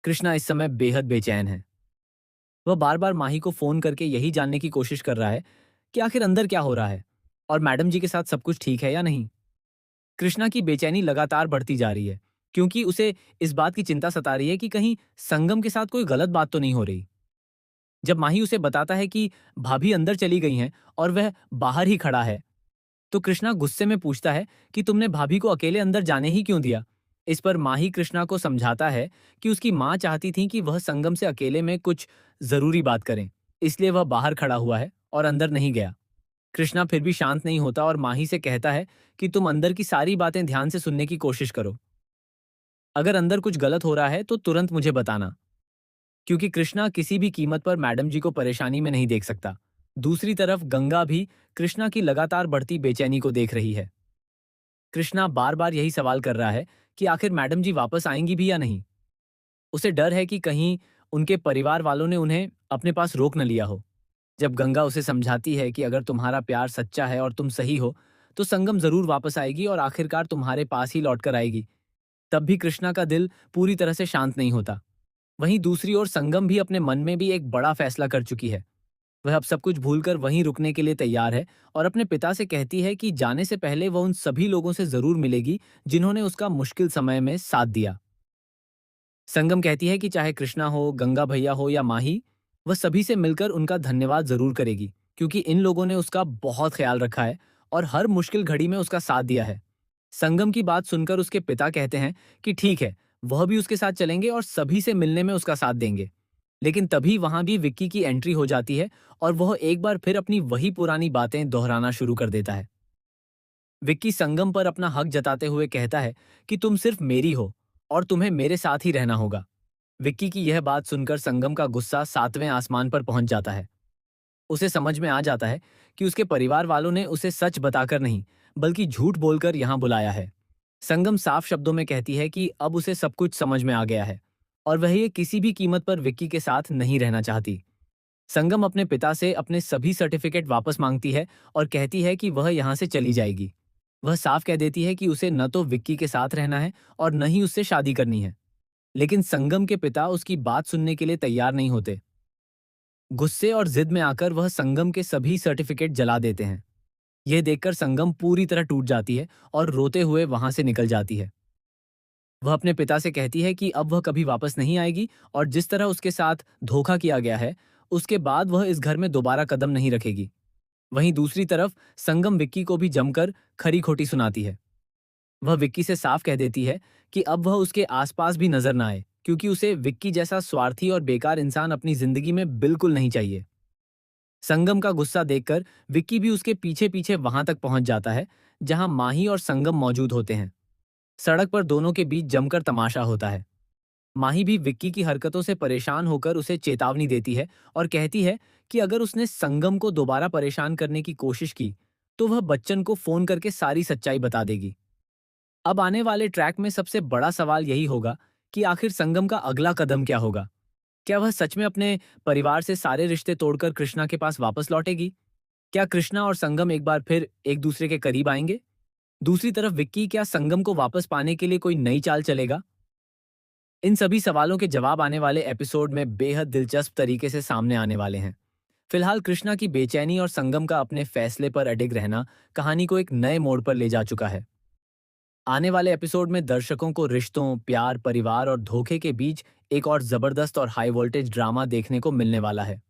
कृष्णा इस समय बेहद बेचैन है। वह बार बार माही को फोन करके यही जानने की कोशिश कर रहा है कि आखिर अंदर क्या हो रहा है और मैडम जी के साथ सब कुछ ठीक है या नहीं। कृष्णा की बेचैनी लगातार बढ़ती जा रही है क्योंकि उसे इस बात की चिंता सता रही है कि कहीं संगम के साथ कोई गलत बात तो नहीं हो रही। जब माही उसे बताता है कि भाभी अंदर चली गई हैं और वह बाहर ही खड़ा है, तो कृष्णा गुस्से में पूछता है कि तुमने भाभी को अकेले अंदर जाने ही क्यों दिया। इस पर माही कृष्णा को समझाता है कि उसकी माँ चाहती थी कि वह संगम से अकेले में कुछ जरूरी बात करें, इसलिए वह बाहर खड़ा हुआ है और अंदर नहीं गया। कृष्णा फिर भी शांत नहीं होता और माही से कहता है कि तुम अंदर की सारी बातें ध्यान से सुनने की कोशिश करो। अगर अंदर कुछ गलत हो रहा है तो तुरंत मुझे बताना, क्योंकि कृष्णा किसी भी कीमत पर मैडम जी को परेशानी में नहीं देख सकता। दूसरी तरफ गंगा भी कृष्णा की लगातार बढ़ती बेचैनी को देख रही है। कृष्णा बार बार यही सवाल कर रहा है कि आखिर मैडम जी वापस आएंगी भी या नहीं। उसे डर है कि कहीं उनके परिवार वालों ने उन्हें अपने पास रोक न लिया हो। जब गंगा उसे समझाती है कि अगर तुम्हारा प्यार सच्चा है और तुम सही हो, तो संगम जरूर वापस आएगी और आखिरकार तुम्हारे पास ही लौट कर आएगी, तब भी कृष्णा का दिल पूरी तरह से शांत नहीं होता। वहीं दूसरी ओर संगम भी अपने मन में भी एक बड़ा फैसला कर चुकी है। वह अब सब कुछ भूलकर वहीं रुकने के लिए तैयार है और अपने पिता से कहती है कि जाने से पहले वह उन सभी लोगों से जरूर मिलेगी जिन्होंने उसका मुश्किल समय में साथ दिया। संगम कहती है कि चाहे कृष्णा हो, गंगा भैया हो या माही, वह सभी से मिलकर उनका धन्यवाद जरूर करेगी, क्योंकि इन लोगों ने उसका बहुत ख्याल रखा है और हर मुश्किल घड़ी में उसका साथ दिया है। संगम की बात सुनकर उसके पिता कहते हैं कि ठीक है, वह भी उसके साथ चलेंगे और सभी से मिलने में उसका साथ देंगे। लेकिन तभी वहां भी विक्की की एंट्री हो जाती है और वह एक बार फिर अपनी वही पुरानी बातें दोहराना शुरू कर देता है। विक्की संगम पर अपना हक जताते हुए कहता है कि तुम सिर्फ मेरी हो और तुम्हें मेरे साथ ही रहना होगा। विक्की की यह बात सुनकर संगम का गुस्सा सातवें आसमान पर पहुंच जाता है। उसे समझ में आ जाता है कि उसके परिवार वालों ने उसे सच बताकर नहीं, बल्कि झूठ बोलकर यहां बुलाया है। संगम साफ शब्दों में कहती है कि अब उसे सब कुछ समझ में आ गया है और वह ये किसी भी कीमत पर विक्की के साथ नहीं रहना चाहती। संगम अपने पिता से अपने सभी सर्टिफिकेट वापस मांगती है और कहती है कि वह यहाँ से चली जाएगी। वह साफ कह देती है कि उसे न तो विक्की के साथ रहना है और न ही उससे शादी करनी है। लेकिन संगम के पिता उसकी बात सुनने के लिए तैयार नहीं होते। गुस्से और जिद में आकर वह संगम के सभी सर्टिफिकेट जला देते हैं। यह देखकर संगम पूरी तरह टूट जाती है और रोते हुए वहां से निकल जाती है। वह अपने पिता से कहती है कि अब वह कभी वापस नहीं आएगी और जिस तरह उसके साथ धोखा किया गया है, उसके बाद वह इस घर में दोबारा कदम नहीं रखेगी। वहीं दूसरी तरफ संगम विक्की को भी जमकर खरी खोटी सुनाती है। वह विक्की से साफ कह देती है कि अब वह उसके आसपास भी नजर ना आए, क्योंकि उसे विक्की जैसा स्वार्थी और बेकार इंसान अपनी जिंदगी में बिल्कुल नहीं चाहिए। संगम का गुस्सा देखकर विक्की भी उसके पीछे पीछे वहां तक पहुंच जाता है जहां माही और संगम मौजूद होते हैं। सड़क पर दोनों के बीच जमकर तमाशा होता है। माही भी विक्की की हरकतों से परेशान होकर उसे चेतावनी देती है और कहती है कि अगर उसने संगम को दोबारा परेशान करने की कोशिश की, तो वह बच्चन को फोन करके सारी सच्चाई बता देगी। अब आने वाले ट्रैक में सबसे बड़ा सवाल यही होगा कि आखिर संगम का अगला कदम क्या होगा। क्या वह सच में अपने परिवार से सारे रिश्ते तोड़कर कृष्णा के पास वापस लौटेगी? क्या कृष्णा और संगम एक बार फिर एक दूसरे के करीब आएंगे? दूसरी तरफ विक्की क्या संगम को वापस पाने के लिए कोई नई चाल चलेगा? इन सभी सवालों के जवाब आने वाले एपिसोड में बेहद दिलचस्प तरीके से सामने आने वाले हैं। फिलहाल कृष्णा की बेचैनी और संगम का अपने फैसले पर अडिग रहना कहानी को एक नए मोड़ पर ले जा चुका है। आने वाले एपिसोड में दर्शकों को रिश्तों, प्यार, परिवार और धोखे के बीच एक और जबरदस्त और हाई वोल्टेज ड्रामा देखने को मिलने वाला है।